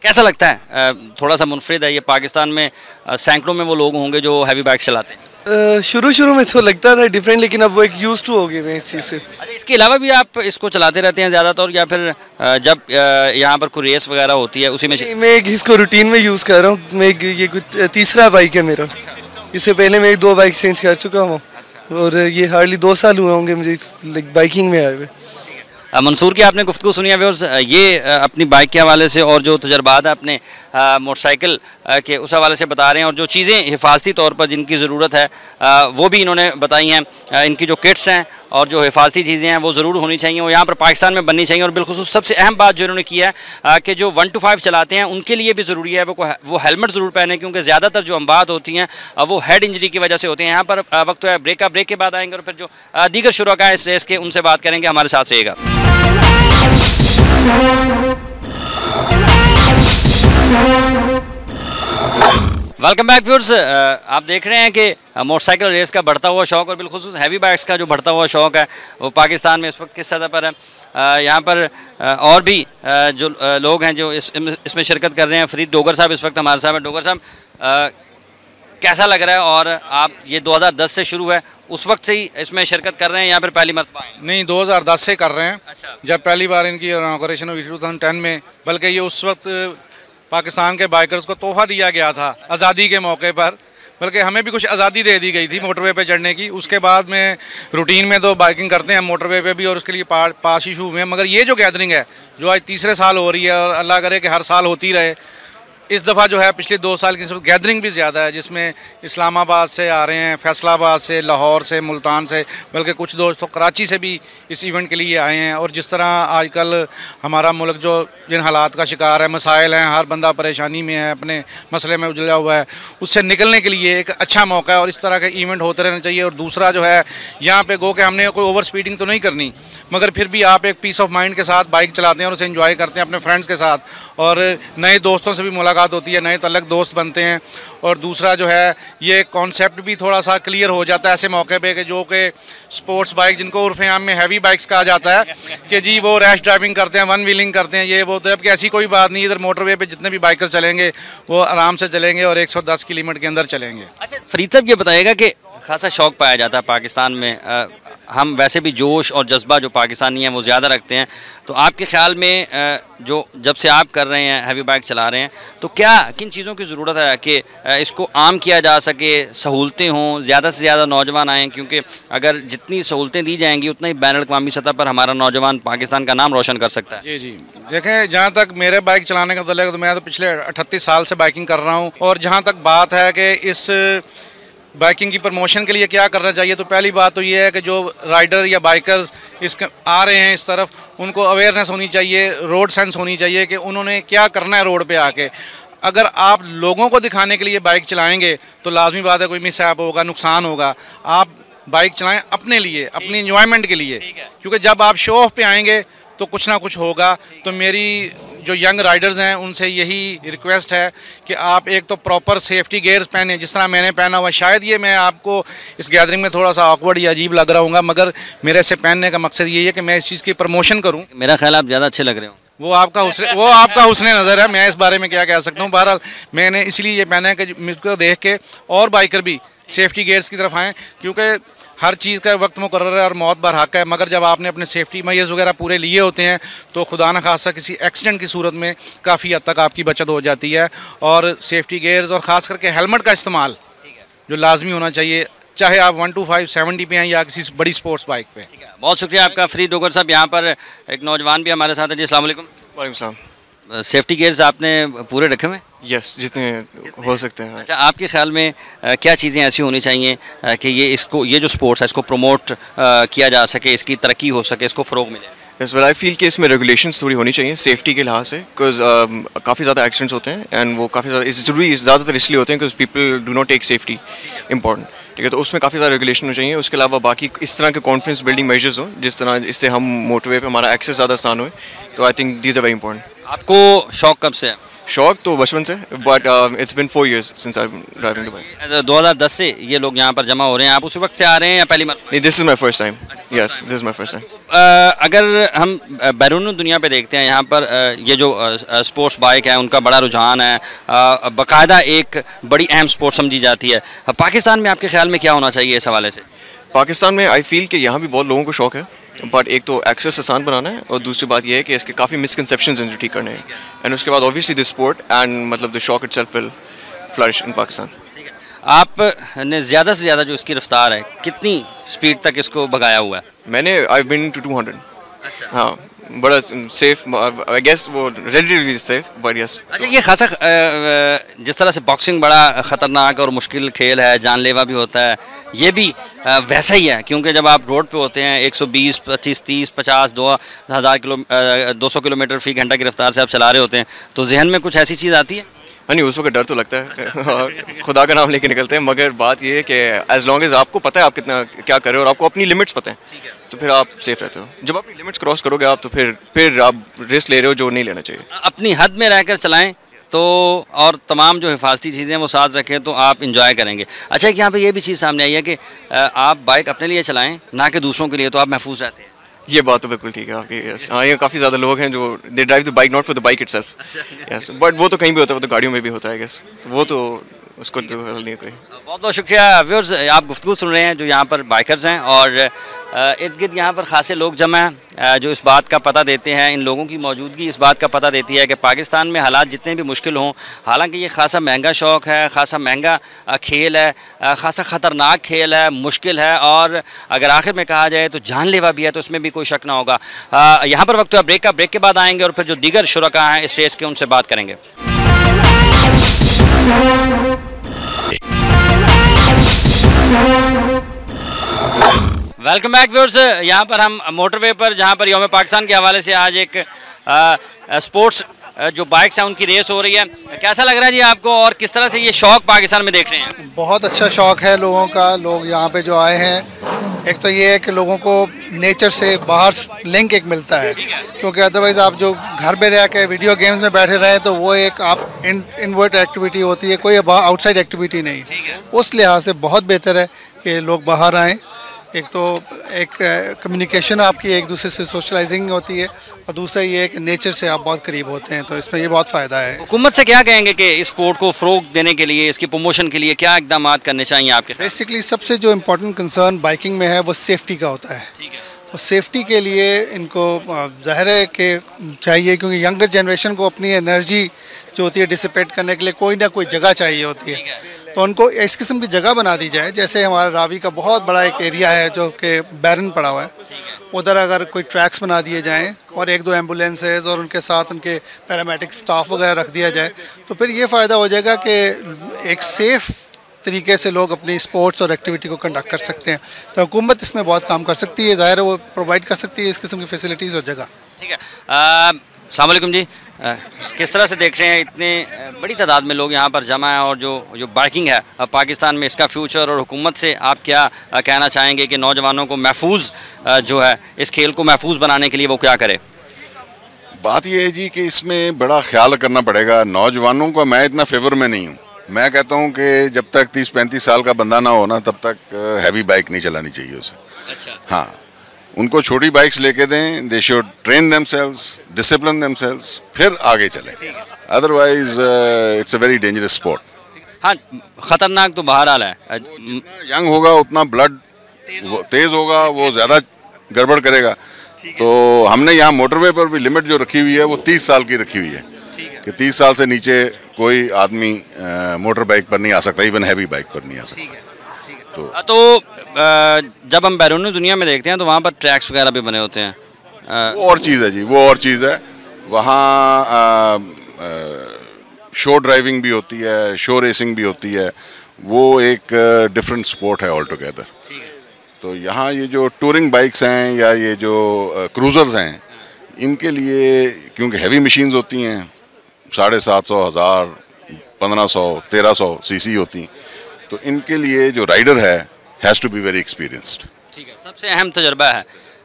कैसा लगता है? थोड़ा सा मुनफरिद है ये, पाकिस्तान में सैकड़ों में वो लोग होंगे जो हैवी बाइक चलाते हैं। शुरू में तो लगता था डिफरेंट, लेकिन अब वो एक यूज टू हो गए मैं इस चीज़ से। अच्छा, इसके अलावा भी आप इसको चलाते रहते हैं ज़्यादातर, या फिर जब यहाँ पर कोई रेस वगैरह होती है उसी में? मैं एक इसको रूटीन में यूज़ कर रहा हूँ। मैं ये कुछ तीसरा बाइक है मेरा। इससे पहले मैं 2 बाइक चेंज कर चुका हूँ और ये हार्डली 2 साल हुए होंगे मुझे बाइकिंग में आए हुए। मंसूर की आपने गुफ्तगू सुनी है व्यूअर्स, ये अपनी बाइक के हवाले से और जो तजर्बात है अपने मोटरसाइकिल के उस हवाले से बता रहे हैं, और जो चीज़ें हिफाजती तौर पर जिनकी ज़रूरत है वो भी इन्होंने बताई हैं। इनकी जो किट्स हैं और जो हिफाजती चीज़ें हैं वो ज़रूर होनी चाहिए, वो यहाँ पर पाकिस्तान में बननी चाहिए। और बिल्कुल सबसे अहम बात जो इन्होंने की है कि जो 1 to 5 चलाते हैं उनके लिए भी ज़रूरी है वो हेलमेट ज़रूर पहने, क्योंकि ज़्यादातर जो अमवात होती हैं वो हेड इंजरी की वजह से होती हैं। यहाँ पर वक्त है ब्रेक के बाद आएंगे और फिर जो दीगर शुरा इस रेस के उनसे बात करेंगे। हमारे साथ रहिएगा। वेलकम बैक व्यूअर्स, आप देख रहे हैं कि मोटरसाइकिल रेस का बढ़ता हुआ शौक़ और बिलखुसूस हैवी बाइक्स का जो बढ़ता हुआ शौक़ है वो पाकिस्तान में इस वक्त किस सतह पर है। यहाँ पर और भी जो लोग हैं जो इसमें शिरकत कर रहे हैं। फरीद डोगर साहब इस वक्त हमारे साथ हैं। डोगर साहब, कैसा लग रहा है? और आप ये 2010 से शुरू है, उस वक्त से ही इसमें शिरकत कर रहे हैं या फिर पहली मरतबा आए? नहीं, 2010 से कर रहे हैं। अच्छा। जब पहली बार इनकी इनॉग्रेशन हुई 2010 में, बल्कि ये उस वक्त पाकिस्तान के बाइकर्स को तोहफा दिया गया था आज़ादी के मौके पर, बल्कि हमें भी कुछ आज़ादी दे दी गई थी मोटरवे पे चढ़ने की। उसके बाद में रूटीन में तो बाइकिंग करते हैं मोटरवे पे भी, और उसके लिए पास इशू हुए हैं। मगर ये जो गैदरिंग है जो आज तीसरे साल हो रही है, और अल्लाह करे कि हर साल होती रहे, इस दफ़ा जो है पिछले 2 साल की गैदरिंग भी ज़्यादा है, जिसमें इस्लामाबाद से आ रहे हैं, फैसलाबाद से, लाहौर से, मुल्तान से, बल्कि कुछ दोस्त तो कराची से भी इस इवेंट के लिए आए हैं। और जिस तरह आजकल हमारा मुल्क जो जिन हालात का शिकार है, मसाइल हैं, हर बंदा परेशानी में है, अपने मसले में उलझा हुआ है, उससे निकलने के लिए एक अच्छा मौका है और इस तरह के इवेंट होते रहने चाहिए। और दूसरा जो है, यहाँ पे गो के हमने कोई ओवर स्पीडिंग तो नहीं करनी, मगर फिर भी आप एक पीस ऑफ माइंड के साथ बाइक चलाते हैं और उसे एंजॉय करते हैं अपने फ्रेंड्स के साथ, और नए दोस्तों से भी मुलाकात होती है, नए तलक दोस्त बनते हैं। और दूसरा जो है, ये कॉन्सेप्ट भी थोड़ा सा क्लियर हो जाता है ऐसे मौके पे कि जो कि स्पोर्ट्स बाइक, जिनको उर्फ़ आम में हैवी बाइक्स कहा जाता है, कि जी वो रैश ड्राइविंग करते हैं, वन व्हीलिंग करते हैं, ये वो। तो जबकि ऐसी कोई बात नहीं, इधर मोटरवे पे जितने भी बाइकर्स चलेंगे वो आराम से चलेंगे और 110 की लिमिट के अंदर चलेंगे। अच्छा फरीद साहब, ये बताइएगा कि खासा शौक़ पाया जाता है पाकिस्तान में, हम वैसे भी जोश और जज्बा जो पाकिस्तानी हैं वो ज़्यादा रखते हैं, तो आपके ख़्याल में जो जब से आप कर रहे हैं, हैवी बाइक चला रहे हैं, तो क्या किन चीज़ों की ज़रूरत है कि इसको आम किया जा सके, सहूलतें हों, ज़्यादा से ज़्यादा नौजवान आएँ? क्योंकि अगर जितनी सहूलतें दी जाएंगी उतना ही बैन अवी सतह पर हमारा नौजवान पाकिस्तान का नाम रोशन कर सकता है। जी जी, देखें, जहाँ तक मेरे बाइक चलाने का तल्लुक़, तो मैं तो पिछले 38 साल से बाइकिंग कर रहा हूँ। और जहाँ तक बात है कि इस बाइकिंग की प्रमोशन के लिए क्या करना चाहिए, तो पहली बात तो ये है कि जो राइडर या बाइकर्स आ रहे हैं इस तरफ, उनको अवेयरनेस होनी चाहिए, रोड सेंस होनी चाहिए कि उन्होंने क्या करना है रोड पे आके। अगर आप लोगों को दिखाने के लिए बाइक चलाएंगे तो लाजमी बात है कोई मिसहैप होगा, नुकसान होगा। आप बाइक चलाएं अपने लिए, अपनी इंजॉयमेंट के लिए, क्योंकि जब आप शो ऑफ पे आएंगे तो कुछ ना कुछ होगा। तो मेरी जो यंग राइडर्स हैं उनसे यही रिक्वेस्ट है कि आप एक तो प्रॉपर सेफ्टी गेयर्स पहने, जिस तरह मैंने पहना हुआ। शायद ये मैं आपको इस गैदरिंग में थोड़ा सा ऑकवर्ड या अजीब लग रहा हूँ, मगर मेरे से पहनने का मकसद यही है कि मैं इस चीज़ की प्रमोशन करूँ। मेरा ख्याल आप ज़्यादा अच्छे लग रहे हो। वो आपका हुस्न नज़र है, मैं इस बारे में क्या कह सकता हूँ। बहरहाल मैंने इसलिए ये पहना है कि मुझको देख के और बाइकर भी सेफ्टी गेयर्स की तरफ आएँ, क्योंकि हर चीज़ का वक्त मुकर्रर है और मौत बरहक है। मगर जब आपने अपने सेफ्टी मेजर्स वगैरह पूरे लिए होते हैं तो खुदा न खासा किसी एक्सीडेंट की सूरत में काफ़ी हद तक आपकी बचत हो जाती है। और सेफ्टी गेयर्स और ख़ास करके हेलमेट का इस्तेमाल जो लाजमी होना चाहिए, चाहे आप 1 to 5 70 पे हैं या किसी बड़ी स्पोर्ट्स बाइक पे। बहुत शुक्रिया आपका फरीद डोगर साहब। यहाँ पर एक नौजवान भी हमारे साथ है जी। अस्सलाम वालेकुम। वालेकुम सलाम। सेफ्टी गेयर्स आपने पूरे रखे हुए? यस, जितने हो सकते हैं। अच्छा, आपके ख्याल में क्या चीज़ें ऐसी होनी चाहिए कि ये जो स्पोर्ट्स है इसको प्रमोट किया जा सके, इसकी तरक्की हो सके, इसको फ़रोग मिले? यस, वेल आई फील कि इसमें रेगुलेशंस थोड़ी होनी चाहिए सेफ्टी के लिहाज से, बिकॉज काफ़ी ज़्यादा एक्सीडेंट्स होते हैं एंड वो काफ़ी ज़्यादा ज़रूरी ज़्यादातर इसलिए होते हैं because people do not take safety important. ठीक है, तो उसमें काफ़ी ज़्यादा रेगुलेशन होनी चाहिए। उसके अलावा बाकी इस तरह के कॉन्फिडेंस बिल्डिंग मेजर्स हों जिस तरह इससे हम मोटरवे पे हमारा एक्सेस ज़्यादा आसान हो, तो I think these are very important. आपको शौक कब से है? शौक तो बचपन से, but it's been 4 years since I am driving the bike. 2010 से ये लोग यहाँ पर जमा हो रहे हैं, आप उसी वक्त से आ रहे हैं या पहली बार? नहीं, this is my first time. Yes, this is my first time. अगर हम बैरून दुनिया पे देखते हैं, यहाँ पर ये जो स्पोर्ट्स बाइक है उनका बड़ा रुझान है, बाकायदा एक बड़ी अहम स्पोर्ट समझी जाती है। पाकिस्तान में आपके ख्याल में क्या होना चाहिए इस हवाले से? पाकिस्तान में आई फील कि यहाँ भी बहुत लोगों को शौक है, बट एक तो एक्सेस आसान बनाना है और दूसरी बात यह है कि इसके काफ़ी मिसकंसेप्शंस हैं जो ठीक करने हैं, एंड उसके बाद ऑब्वियसली द स्पोर्ट एंड मतलब द शौक itself will flourish in Pakistan. आपने ज़्यादा से ज़्यादा जो इसकी रफ्तार है कितनी स्पीड तक इसको भगाया हुआ है? मैंने आई बीन टू 200। अच्छा। हाँ, बड़ा सेफ, आई गेस वो रिलेटिवली सेफ, बट यस। अच्छा, ये खासा जिस तरह से बॉक्सिंग बड़ा ख़तरनाक और मुश्किल खेल है, जानलेवा भी होता है, ये भी वैसा ही है, क्योंकि जब आप रोड पे होते हैं 120, 25, 30, 50, 200 किलोमीटर फी घंटा की रफ्तार से आप चला रहे होते हैं, तो जहन में कुछ ऐसी चीज़ आती है? हाँ नहीं, उस वक्त डर तो लगता है खुदा का नाम लेके निकलते हैं, मगर बात ये है कि एज लॉन्ग एज आपको पता है आप कितना क्या कर रहे हो और आपको अपनी लिमिट्स पता है, तो फिर आप सेफ रहते हो। जब अपनी लिमिट्स क्रॉस करोगे आप, तो फिर आप रिस्क ले रहे हो जो नहीं लेना चाहिए। अपनी हद में रहकर चलाएं तो, और तमाम जो हिफाजती चीज़ें वो साथ रखें तो आप इंजॉय करेंगे। अच्छा, कि यहाँ पे ये भी चीज़ सामने आई है कि आप बाइक अपने लिए चलाएं ना कि दूसरों के लिए, तो आप महफूज रहते हैं। ये बात तो बिल्कुल ठीक है आपकी। यस, हाँ, ये काफ़ी ज़्यादा लोग हैं जो they drive the bike not for the bike itself. Yes, but वो तो कहीं भी होता है, वो तो गाड़ियों में भी होता है। गेस वो तो उसको तो हल नहीं कोई। बहुत बहुत शुक्रिया व्यूअर्स, आप गुफ्तगू सुन रहे हैं जो यहाँ पर बाइकर्स हैं, और इर्द गिर्द यहाँ पर खासे लोग जमा हैं जो इस बात का पता देते हैं, इन लोगों की मौजूदगी इस बात का पता देती है कि पाकिस्तान में हालात जितने भी मुश्किल हों, हालांकि ये खासा महंगा शौक़ है, खासा महंगा खेल है, खासा ख़तरनाक खेल है, मुश्किल है, और अगर आखिर में कहा जाए तो जानलेवा भी है, तो उसमें भी कोई शक ना होगा। यहाँ पर वक्त ब्रेक का, ब्रेक के बाद आएँगे और फिर जो दीगर शुरका हैं इस रेस के उनसे बात करेंगे। वेलकम बैक व्यूअर्स, यहाँ पर हम मोटरवे पर, जहाँ पर यौम पाकिस्तान के हवाले से आज एक स्पोर्ट्स जो बाइक्स हैं उनकी रेस हो रही है। कैसा लग रहा है जी आपको, और किस तरह से ये शौक़ पाकिस्तान में देख रहे हैं? बहुत अच्छा शौक़ है लोगों का। लोग यहाँ पे जो आए हैं, एक तो ये है कि लोगों को नेचर से बाहर लिंक एक मिलता है, क्योंकि अदरवाइज़ आप जो घर में रह के वीडियो गेम्स में बैठे रहे तो वो एक आप इनवर्ट एक्टिविटी होती है, कोई आउटसाइड एक्टिविटी नहीं। उस लिहाज से बहुत बेहतर है कि लोग बाहर आएँ। एक तो एक कम्युनिकेशन आपकी एक दूसरे से सोशलाइजिंग होती है, और दूसरा ये है कि नेचर से आप बहुत करीब होते हैं, तो इसमें ये बहुत फ़ायदा है। हुकूमत से क्या कहेंगे कि इस स्पोर्ट को फ़रोग देने के लिए, इसकी प्रमोशन के लिए क्या इकदाम करने चाहिए आपके? बेसिकली सबसे जो इम्पोर्टेंट कंसर्न बाइकिंग में है वो सेफ्टी का होता है। तो सेफ्टी के लिए इनको ज़ाहिर है कि चाहिए, क्योंकि यंगर जनरेशन को अपनी एनर्जी जो होती है डिसिपेट करने के लिए कोई ना कोई जगह चाहिए होती है, तो उनको इस किस्म की जगह बना दी जाए। जैसे हमारा रावी का बहुत बड़ा एक एरिया है जो कि बैरन पड़ा हुआ है, उधर अगर कोई ट्रैक्स बना दिए जाएं और 1-2 एम्बुलेंसेज और उनके साथ उनके पैरामेडिक स्टाफ वगैरह रख दिया जाए, तो फिर ये फ़ायदा हो जाएगा कि एक सेफ़ तरीके से लोग अपनी स्पोर्ट्स और एक्टिविटी को कंडक्ट कर सकते हैं। तो हुकूमत इसमें बहुत काम कर सकती है, ज़ाहिर है वो प्रोवाइड कर सकती है इस किस्म की फैसिलिटीज़ और जगह। ठीक है, अस्सलाम वालेकुम जी, किस तरह से देख रहे हैं इतने बड़ी तादाद में लोग यहाँ पर जमा हैं, और जो बाइकिंग है पाकिस्तान में, इसका फ्यूचर, और हुकूमत से आप क्या कहना चाहेंगे कि नौजवानों को महफूज जो है इस खेल को महफूज बनाने के लिए वो क्या करे? बात यह है जी कि इसमें बड़ा ख्याल करना पड़ेगा। नौजवानों को मैं इतना फेवर में नहीं हूँ। मैं कहता हूँ कि जब तक 30-35 साल का बंदा ना हो ना, तब तक हैवी बाइक नहीं चलानी चाहिए उसे। अच्छा। हाँ, उनको छोटी बाइक्स लेके दें, they should train themselves, discipline themselves, फिर आगे चलें। Otherwise it's a very dangerous sport. हाँ, ख़तरनाक तो बहरहाल है। यंग होगा उतना ब्लड तेज़ होगा, वो ज़्यादा गड़बड़ करेगा। तो हमने यहाँ मोटरवे पर भी लिमिट जो रखी हुई है वो 30 साल की रखी हुई है कि 30 साल से नीचे कोई आदमी मोटर बाइक पर नहीं आ सकता, इवन हैवी बाइक पर नहीं आ सकता। तो जब हम बैरून दुनिया में देखते हैं तो वहाँ पर ट्रैक्स वगैरह भी बने होते हैं। वो और चीज़ है जी, वो और चीज़ है। वहाँ शो ड्राइविंग भी होती है, शो रेसिंग भी होती है, वो एक डिफरेंट स्पोर्ट है ऑल टुगेदर। तो यहाँ ये जो टूरिंग बाइक्स हैं या ये जो क्रूज़र्स हैं, इनके लिए क्योंकि हैवी मशीन्स होती हैं, 750, 1000, 1500, 1300 सीसी होती हैं, तो इनके लिए जो राइडर है has to be very experienced. ठीक है, सबसे अहम तजर्बा है।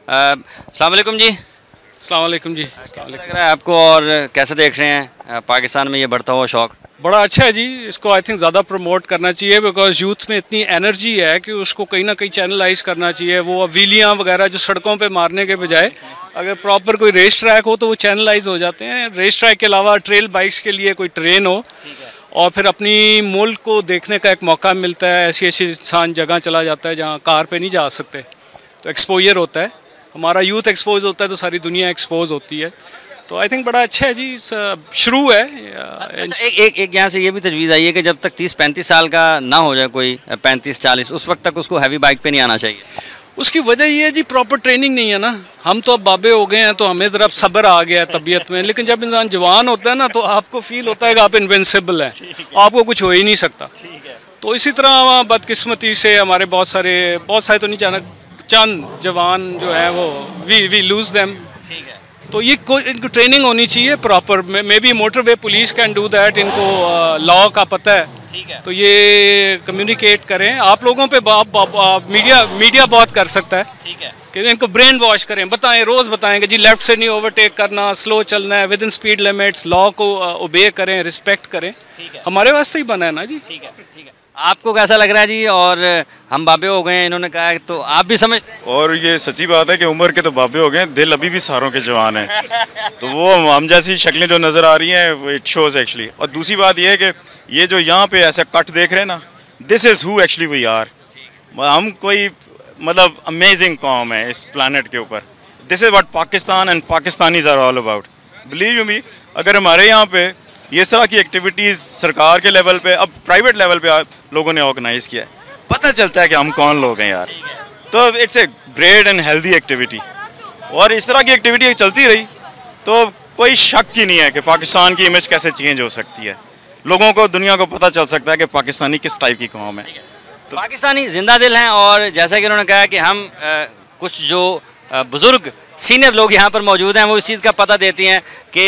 अस्सलाम वालेकुम जी। अस्सलाम वालेकुम जी। कैसा लग रहा है आपको, और कैसे देख रहे हैं पाकिस्तान में ये बढ़ता हुआ शौक़? बड़ा अच्छा है जी, इसको आई थिंक ज़्यादा प्रमोट करना चाहिए बिकॉज यूथ में इतनी एनर्जी है कि उसको कहीं ना कहीं चैनलाइज करना चाहिए। वो व्हीलियाँ वगैरह जो सड़कों पे मारने के बजाय अगर प्रॉपर कोई रेस ट्रैक हो तो वो चैनलाइज हो जाते हैं। रेस ट्रैक के अलावा ट्रेल बाइक्स के लिए कोई ट्रेन हो और फिर अपनी मुल्क को देखने का एक मौका मिलता है। ऐसी ऐसी इंसान जगह चला जाता है जहाँ कार पे नहीं जा सकते, तो एक्सपोजर होता है, हमारा यूथ एक्सपोज होता है तो सारी दुनिया एक्सपोज होती है। तो आई थिंक बड़ा अच्छा है जी, शुरू है। अच्छा, एक यहाँ से ये भी तजवीज़ आई है कि जब तक 30-35 साल का ना हो जाए कोई 35-40, उस वक्त तक उसको हैवी बाइक पे नहीं आना चाहिए। उसकी वजह ये है जी प्रॉपर ट्रेनिंग नहीं है ना। हम तो अब बाबे हो गए हैं तो हमें ज़रा सब्र आ गया है तबीयत में, लेकिन जब इंसान जवान होता है ना तो आपको फील होता है कि आप इनविंसिबल हैं, आपको कुछ हो ही नहीं सकता। तो इसी तरह बदकिस्मती से हमारे बहुत सारे तो नहीं जाना, चंद जवान जो है वो वी लूज देम। तो ये इनको ट्रेनिंग होनी चाहिए proper. May be motorway police can do that, इनको लॉ का पता है, तो ये कम्युनिकेट करें आप लोगों पे। मीडिया बहुत कर सकता है, कि इनको ब्रेन वॉश करें, बताएं, रोज़ बताएं कि जी लेफ्ट से नहीं ओवरटेक करना, स्लो चलना है, with in speed limits, law को ओबे करें, रिस्पेक्ट करें। हमारे वास्ते ही बना है ना जी। ठीक है। आपको कैसा लग रहा है जी? और हम बाबे हो गए हैं, इन्होंने कहा है, तो आप भी समझते हैं? और ये सच्ची बात है कि उम्र के तो बाबे हो गए हैं, दिल अभी भी सारों के जवान हैं। तो वो हम जैसी शक्लें जो नज़र आ रही हैं, इट शोज़ एक्चुअली। और दूसरी बात ये है कि ये जो यहाँ पे ऐसा कट देख रहे हैं ना, this is who actually we are. हम कोई मतलब अमेजिंग कौम है इस प्लानट के ऊपर। This is what Pakistan and Pakistanis are all about. Believe you me, अगर हमारे यहाँ पे ये इस तरह की एक्टिविटीज़ सरकार के लेवल पे, अब प्राइवेट लेवल पे लोगों ने ऑर्गेनाइज किया है, पता चलता है कि हम कौन लोग हैं यार। तो it's a great and healthy activity, और इस तरह की एक्टिविटी चलती रही तो कोई शक ही नहीं है कि पाकिस्तान की इमेज कैसे चेंज हो सकती है। लोगों को, दुनिया को पता चल सकता है कि पाकिस्तानी किस टाइप की कौम है। तो पाकिस्तानी जिंदा दिल हैं। और जैसा कि उन्होंने कहा कि हम कुछ जो बुज़ुर्ग सीनियर लोग यहाँ पर मौजूद हैं, वो इस चीज़ का पता देती हैं कि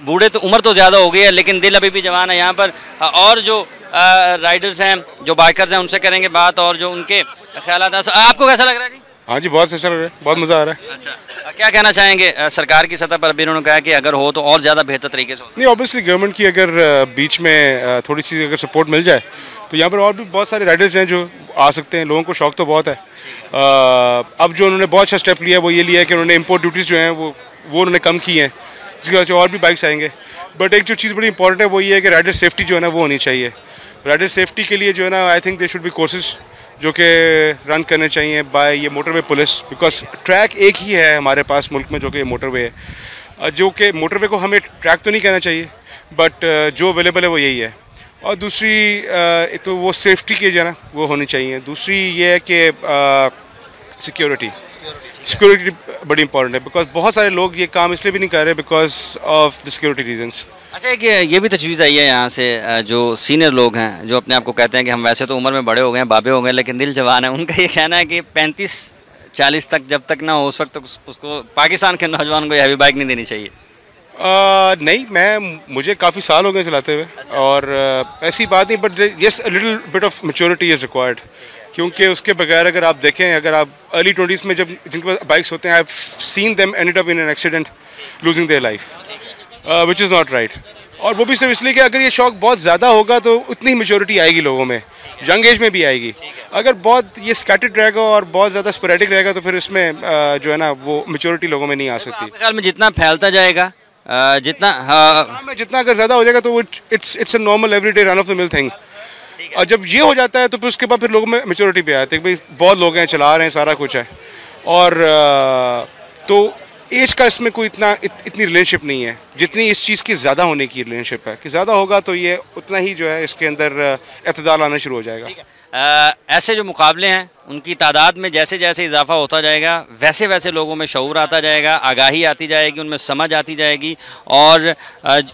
बूढ़े तो उम्र तो ज़्यादा हो गई है लेकिन दिल अभी भी जवान है यहाँ पर। और जो राइडर्स हैं, जो बाइकर्स हैं, उनसे करेंगे बात और जो उनके ख्यालात हैं। आपको कैसा लग रहा है जी? हाँ जी, बहुत अच्छा लग रहा है, बहुत मज़ा आ रहा है। अच्छा, क्या कहना चाहेंगे सरकार की सतह पर? अभी उन्होंने कहा कि अगर हो तो और ज़्यादा बेहतर तरीके से हो। नहीं, ऑब्वियसली गवर्नमेंट की अगर बीच में थोड़ी सी अगर सपोर्ट मिल जाए तो यहाँ पर और भी बहुत सारे राइडर्स हैं जो आ सकते हैं। लोगों को शौक तो बहुत है। अब जो उन्होंने बहुत अच्छा स्टेप लिया वो ये लिया है कि उन्होंने इंपोर्ट ड्यूटीज़ जो हैं वो उन्होंने कम की हैं, जिसकी वजह से और भी बाइक्स आएंगे। बट एक जो चीज़ बड़ी इंपॉर्टेंट है वो ये है कि राइडर सेफ्टी जो है ना वो होनी चाहिए। राइडर सेफ्टी के लिए जो है ना, I think they should be courses जो कि रन करने चाहिए बाय ये मोटरवे पुलिस, बिकॉज ट्रैक एक ही है हमारे पास मुल्क में जो कि मोटरवे है। जो कि मोटरवे को हमें ट्रैक तो नहीं कहना चाहिए, बट जो अवेलेबल है वो यही है। और दूसरी तो वो सेफ्टी की जो है ना वो होनी चाहिए। दूसरी ये है कि सिक्योरिटी बड़ी इंपॉर्टेंट है, बिकॉज बहुत सारे लोग ये काम इसलिए भी नहीं कर रहे because of the security reasons. अच्छा, एक ये भी तजवीज़ आई है यहाँ से, जो सीनियर लोग हैं जो अपने आप को कहते हैं कि हम वैसे तो उम्र में बड़े हो गए हैं, बाबे हो गए, लेकिन दिल जवान है, उनका ये कहना है कि 35-40 तक जब तक ना हो उस वक्त तक उसको पाकिस्तान के नौजवान को हैवी बाइक नहीं देनी चाहिए। नहीं, मुझे काफ़ी साल हो गए चलाते हुए, और ऐसी बात नहीं, but yes a little bit of maturity is required. क्योंकि उसके बगैर अगर आप देखें, अगर आप अर्ली 20s में जब जिनके पास बाइक्स होते हैं, I have seen them ended up in an accident losing their life, which is not right. और वो भी सिर्फ इसलिए कि अगर ये शौक बहुत ज़्यादा होगा तो उतनी मैच्योरिटी आएगी लोगों में, यंग एज में भी आएगी। अगर बहुत ये स्कैटर्ड रहेगा और बहुत ज़्यादा स्पोरेडिक रहेगा तो फिर इसमें जो है ना वो मैच्योरिटी लोगों में नहीं आ सकती। आपके ख्याल में जितना फैलता जाएगा, जितना अगर ज़्यादा हो जाएगा तो it's a normal everyday run of the mill thing. और जब ये हो जाता है तो फिर उसके बाद फिर लोगों में मैच्योरिटी पे आती है, भाई बहुत लोग हैं, चला रहे हैं, सारा कुछ है। और तो एज का इसमें कोई इतनी रिलेशनशिप नहीं है जितनी इस चीज़ की ज़्यादा होने की रिलेशनशिप है, कि ज़्यादा होगा तो ये उतना ही जो है इसके अंदर एतदाल आना शुरू हो जाएगा। ऐसे जो मुकाबले हैं उनकी तादाद में जैसे जैसे इजाफा होता जाएगा वैसे वैसे लोगों में शऊर आता जाएगा, आगाही आती जाएगी, उनमें समझ आती जाएगी, और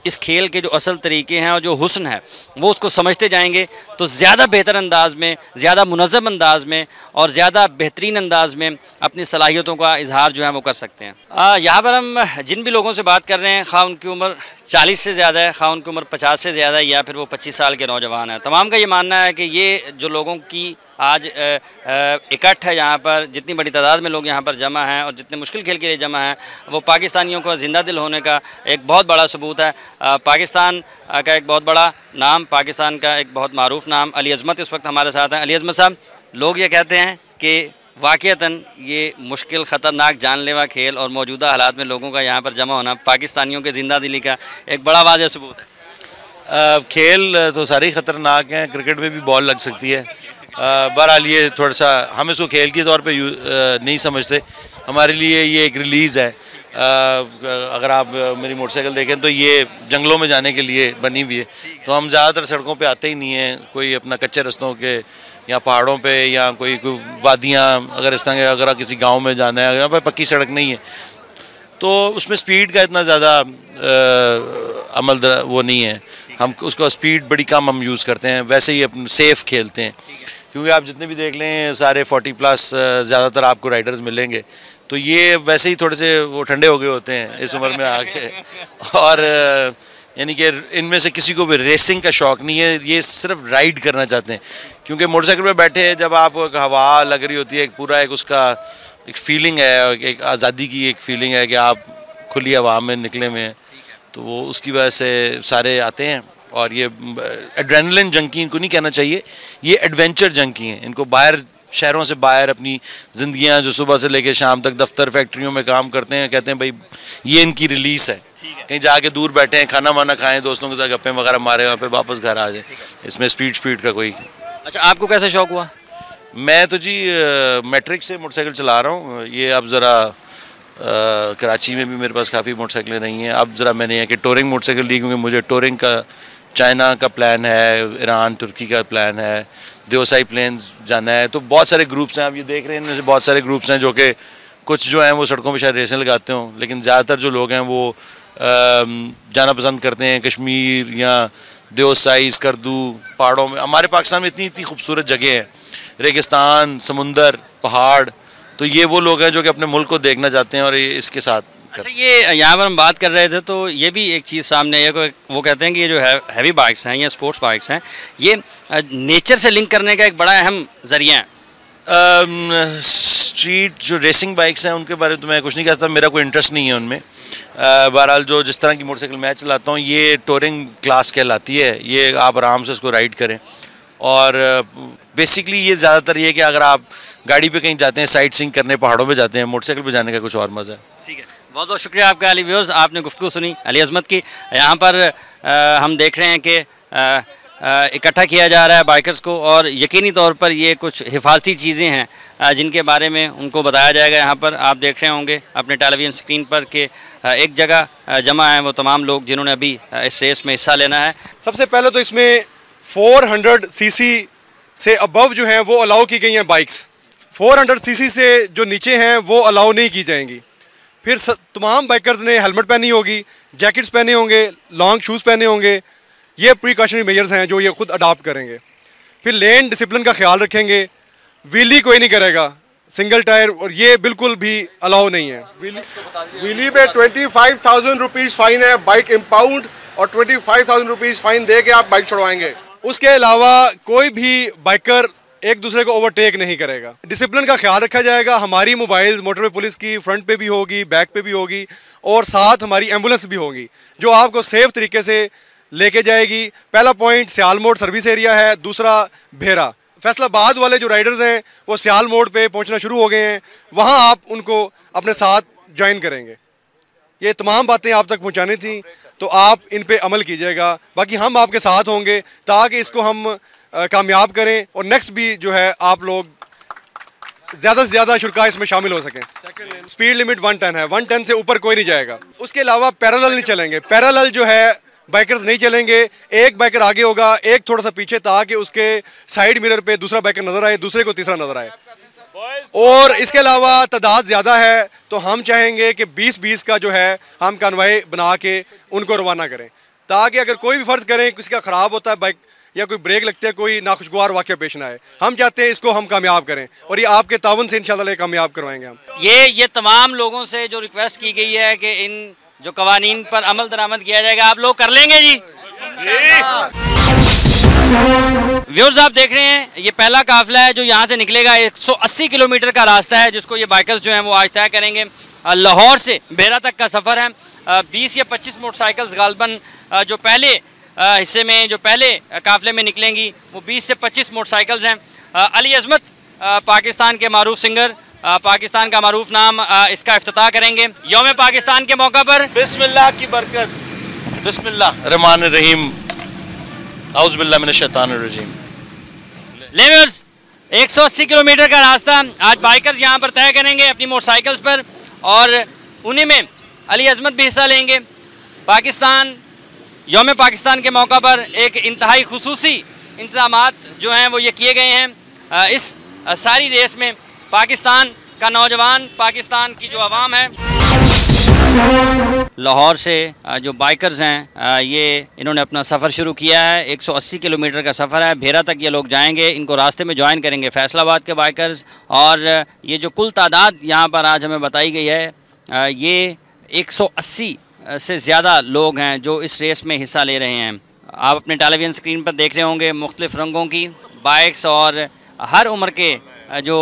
इस खेल के जो असल तरीके हैं और जो हुस्न है वो उसको समझते जाएंगे तो ज़्यादा बेहतर अंदाज में, ज़्यादा मुनज़्ज़म अंदाज में और ज़्यादा बेहतरीन अंदाज में अपनी सलाहियतों का इजहार जो है वो कर सकते हैं। यहाँ पर हम जिन भी लोगों से बात कर रहे हैं, खा उनकी उम्र 40 से ज़्यादा है, खा उनकी उम्र 50 से ज़्यादा है, या फिर वो 25 साल के नौजवान हैं, तमाम का ये मानना है कि ये जो लोगों की आज इकट्ठ है यहाँ पर, जितनी बड़ी तादाद में लोग यहाँ पर जमा हैं और जितने मुश्किल खेल के लिए जमा हैं, वो पाकिस्तानियों को जिंदा दिल होने का एक बहुत बड़ा सबूत है। पाकिस्तान का एक बहुत बड़ा नाम, पाकिस्तान का एक बहुत मारूफ नाम अली अज़मत इस वक्त हमारे साथ हैं। अली अज़मत साहब, लोग ये कहते हैं कि वाक़ईतन ये मुश्किल ख़तरनाक जानलेवा खेल और मौजूदा हालात में लोगों का यहाँ पर जमा होना पाकिस्तानियों के ज़िंदा दिली का एक बड़ा वाज़ेह सबूत है। खेल तो सारे ख़तरनाक हैं, क्रिकेट में भी बॉल लग सकती है। बहरहाल ये थोड़ा सा हम इसको खेल के तौर पे नहीं समझते, हमारे लिए ये एक रिलीज़ है। अगर आप मेरी मोटरसाइकिल देखें तो ये जंगलों में जाने के लिए बनी हुई है, तो हम ज़्यादातर सड़कों पे आते ही नहीं हैं, कोई अपना कच्चे रास्तों के या पहाड़ों पे या कोई वादियाँ, अगर इस तरह के अगर किसी गांव में जाना है, यहाँ पर पक्की सड़क नहीं है तो उसमें स्पीड का इतना ज़्यादा अमल वो नहीं है, हम उसको स्पीड बड़ी कम हम यूज़ करते हैं, वैसे ही अपने सेफ़ खेलते हैं। क्योंकि आप जितने भी देख लें सारे 40+ ज़्यादातर आपको राइडर्स मिलेंगे, तो ये वैसे ही थोड़े से वो ठंडे हो गए होते हैं इस उम्र में आके, और यानी कि इनमें से किसी को भी रेसिंग का शौक़ नहीं है, ये सिर्फ राइड करना चाहते हैं। क्योंकि मोटरसाइकिल पे बैठे जब आप हवा लग रही होती है, एक पूरा एक उसका एक फीलिंग है, एक आज़ादी की एक फीलिंग है कि आप खुली हवा में निकले हुए हैं, तो वो उसकी वजह से सारे आते हैं। और ये एड्रेनलिन जंकी इनको नहीं कहना चाहिए, ये एडवेंचर जंकी हैं। इनको बाहर, शहरों से बाहर अपनी ज़िंदगियां जो सुबह से लेकर शाम तक दफ्तर फैक्ट्रियों में काम करते हैं, कहते हैं भाई ये इनकी रिलीज़ है, कहीं जाके दूर बैठे हैं, खाना वाना खाएं, दोस्तों के साथ गप्पे वगैरह मारे और फिर वापस घर आ जाए। इसमें स्पीड का कोई। अच्छा, आपको कैसे शौक़ हुआ? मैं तो जी मैट्रिक से मोटरसाइकिल चला रहा हूँ। ये अब ज़रा कराची में भी मेरे पास काफ़ी मोटरसाइकिलें रही हैं, अब ज़रा मैंने यहाँ की टूरिंग मोटरसाइकिल ली, क्योंकि मुझे टूरिंग का चाइना का प्लान है, ईरान तुर्की का प्लान है, देओसाई प्लेन्स जाना है। तो बहुत सारे ग्रुप्स हैं, आप ये देख रहे हैं, इनमें से बहुत सारे ग्रुप्स हैं जो कि कुछ जो हैं वो सड़कों पे शायद रेसें लगाते हों, लेकिन ज़्यादातर जो लोग हैं वो जाना पसंद करते हैं कश्मीर या देओसाई, स्कर्दू पहाड़ों में। हमारे पाकिस्तान में इतनी खूबसूरत जगह हैं, रेगिस्तान, समुंदर, पहाड़, तो ये वो लोग हैं जो कि अपने मुल्क को देखना चाहते हैं और इसके साथ। अच्छा, ये यहाँ पर हम बात कर रहे थे तो ये भी एक चीज़ सामने है, वो कहते हैं कि ये जो हैवी बाइक्स हैं या स्पोर्ट्स बाइक्स हैं, ये नेचर से लिंक करने का एक बड़ा अहम ज़रिया है। स्ट्रीट जो रेसिंग बाइक्स हैं उनके बारे में तो मैं कुछ नहीं कह सकता, मेरा कोई इंटरेस्ट नहीं है उनमें। बहरहाल जो जिस तरह की मोटरसाइकिल मैं चलाता हूँ ये टूरिंग क्लास कहलाती है, ये आप आराम से इसको राइड करें। और बेसिकली ये ज़्यादातर ये कि अगर आप गाड़ी पे कहीं जाते हैं, साइट सीइंग करने, पहाड़ों पे जाते हैं, मोटरसाइकिल पे जाने का कुछ और मज़ा है। ठीक है, बहुत बहुत शुक्रिया आपका अली व्यूअर्स, आपने गुफ्तगू सुनी अली अज़मत की। यहाँ पर हम देख रहे हैं कि इकट्ठा किया जा रहा है बाइकर्स को, और यकीनी तौर पर ये कुछ हिफाजती चीज़ें हैं जिनके बारे में उनको बताया जाएगा। यहाँ पर आप देख रहे होंगे अपने टेलीविज़न स्क्रीन पर कि एक जगह जमा है वो तमाम लोग जिन्होंने अभी इस रेस में हिस्सा लेना है। सबसे पहले तो इसमें 400 सीसी से अबव जो हैं वो अलाउ की गई हैं बाइक्स, 400 सीसी से जो नीचे हैं वो अलाउ नहीं की जाएंगी। फिर तमाम बाइकर्स ने हेलमेट पहनी होगी, जैकेट्स पहने होंगे, लॉन्ग शूज़ पहने होंगे, ये प्रिकॉशनरी मेजर्स हैं जो ये खुद अडॉप्ट करेंगे। फिर लेन डिसिप्लिन का ख्याल रखेंगे, व्हीली कोई नहीं करेगा, सिंगल टायर, और ये बिल्कुल भी अलाउ नहीं है। व्हीली में 25,000 रुपीज़ फ़ाइन है, बाइक इम्पाउंड, और 25,000 रुपीज़ फ़ाइन दे के आप बाइक छुड़वाएंगे। उसके अलावा कोई भी बाइकर एक दूसरे को ओवरटेक नहीं करेगा। डिसिप्लिन का ख्याल रखा जाएगा। हमारी मोबाइल्स मोटरवे पुलिस की फ्रंट पे भी होगी, बैक पे भी होगी, और साथ हमारी एम्बुलेंस भी होगी जो आपको सेफ तरीके से लेके जाएगी। पहला पॉइंट सियाल मोड़ सर्विस एरिया है, दूसरा भेरा। फैसलाबाद वाले जो राइडर्स हैं वो सियाल मोड़ पे पहुंचना शुरू हो गए हैं, वहां आप उनको अपने साथ ज्वाइन करेंगे। ये तमाम बातें आप तक पहुंचानी थी, तो आप इन पे अमल कीजिएगा। बाकी हम आपके साथ होंगे ताकि इसको हम कामयाब करें, और नेक्स्ट भी जो है आप लोग ज़्यादा से ज़्यादा शुरा इसमें शामिल हो सकें। स्पीड लिमिट 110 है, 110 से ऊपर कोई नहीं जाएगा। उसके अलावा पैरेलल नहीं चलेंगे, पैरेलल जो है बाइकर्स नहीं चलेंगे। एक बाइकर आगे होगा, एक थोड़ा सा पीछे, ताकि उसके साइड मिरर पे दूसरा बाइकर नजर आए, दूसरे को तीसरा नजर आए। और इसके अलावा तादाद ज़्यादा है तो हम चाहेंगे कि 20-20 का जो है हम कन्वाई बना के उनको रवाना करें, ताकि अगर कोई भी फ़र्ज़ करें किसी का ख़राब होता है बाइक या कोई ब्रेक लगते है, कोई नाखुशगवार वाक़या पेश ना आए। हम चाहते हैं इसको हम कामयाब करें, और ये आपके तावन से इंशाल्लाह कामयाब करवाएंगे हम। ये तमाम लोगों से जो रिक्वेस्ट की गई है कि इन जो कवानीन पर अमल दरामद किया जाएगा, आप लोग कर लेंगे जी? व्यूअर्स आप देख रहे हैं ये पहला काफिला है जो यहाँ से निकलेगा। 180 किलोमीटर का रास्ता है जिसको ये बाइकर्स जो हैं वो आज तय करेंगे। लाहौर से बेरा तक का सफ़र है। 20 या 25 मोटरसाइकिल्स गालबन जो पहले हिस्से में जो पहले काफिले में निकलेंगी वो 20 से 25 मोटरसाइकिल्स हैं। अली अजमत पाकिस्तान के मारूफ सिंगर, पाकिस्तान का मारूफ नाम, इसका इफ्तिताह करेंगे यौम पाकिस्तान के मौका पर। बिस्मिल्लाह की बरकत, बिस्मिल्लाह रहमान रहीम, औज़ु बिल्लाहि मिनश शैतानिर रजीम। लेवर्स 180 किलोमीटर का रास्ता आज बाइकर्स यहाँ पर तय करेंगे अपनी मोटरसाइकिल्स पर, और उन्हीं में अली अजमत भी हिस्सा लेंगे। पाकिस्तान यौम पाकिस्तान के मौका पर एक इंतहाई खुसूसी इंतजामात जो हैं वो ये किए गए हैं। इस सारी रेस में पाकिस्तान का नौजवान, पाकिस्तान की जो आवाम है। लाहौर से जो बाइकर्स हैं ये इन्होंने अपना सफ़र शुरू किया है। 180 किलोमीटर का सफ़र है। भेरा तक ये लोग जाएंगे। इनको रास्ते में ज्वाइन करेंगे फैसलाबाद के बाइकर्स। और ये जो कुल तादाद यहाँ पर आज हमें बताई गई है ये 180 से ज़्यादा लोग हैं जो इस रेस में हिस्सा ले रहे हैं। आप अपने टेलीविज़न स्क्रीन पर देख रहे होंगे मुख्तलिफ रंगों की बाइक्स, और हर उम्र के जो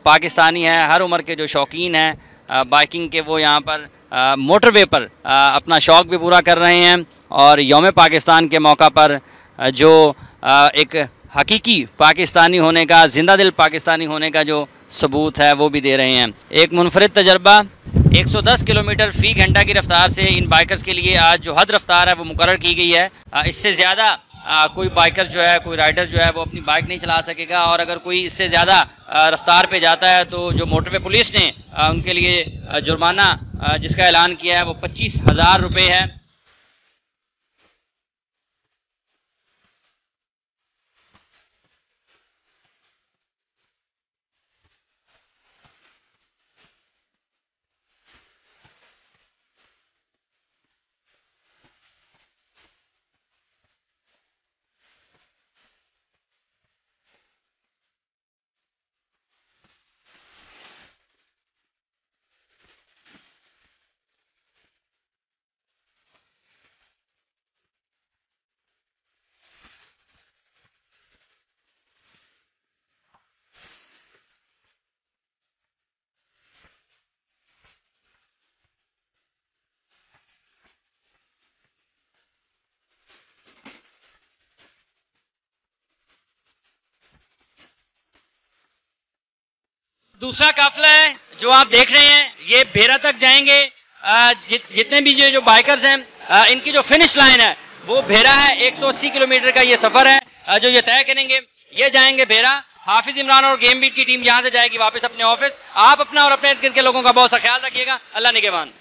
पाकिस्तानी हैं, हर उम्र के जो शौकीन हैं बाइकिंग के, वो यहाँ पर मोटरवे पर अपना शौक़ भी पूरा कर रहे हैं। और यौम पाकिस्तान के मौका पर जो एक हकीकी पाकिस्तानी होने का, जिंदा दिल पाकिस्तानी होने का जो सबूत है वो भी दे रहे हैं। एक मुनफरिद तजर्बा। 110 किलोमीटर फ़ी घंटा की रफ्तार से इन बाइकर्स के लिए आज जो हद रफ्तार है वो मुकर्रर की गई है। इससे ज़्यादा कोई बाइकर जो है, कोई राइडर जो है वो अपनी बाइक नहीं चला सकेगा। और अगर कोई इससे ज़्यादा रफ्तार पे जाता है तो जो मोटरवे पुलिस ने उनके लिए जुर्माना जिसका ऐलान किया है वो 25,000 रुपये है। दूसरा काफिला है जो आप देख रहे हैं ये भेरा तक जाएंगे। जितने भी जो बाइकर्स हैं इनकी जो फिनिश लाइन है वो भेरा है। 180 किलोमीटर का ये सफर है जो ये तय करेंगे। ये जाएंगे भेरा। हाफिज इमरान और गेम बीट की टीम यहाँ से जाएगी वापस अपने ऑफिस। आप अपना और अपने इर्द गिर्द के लोगों का बहुत सा ख्याल रखिएगा। अल्लाह निगहबान।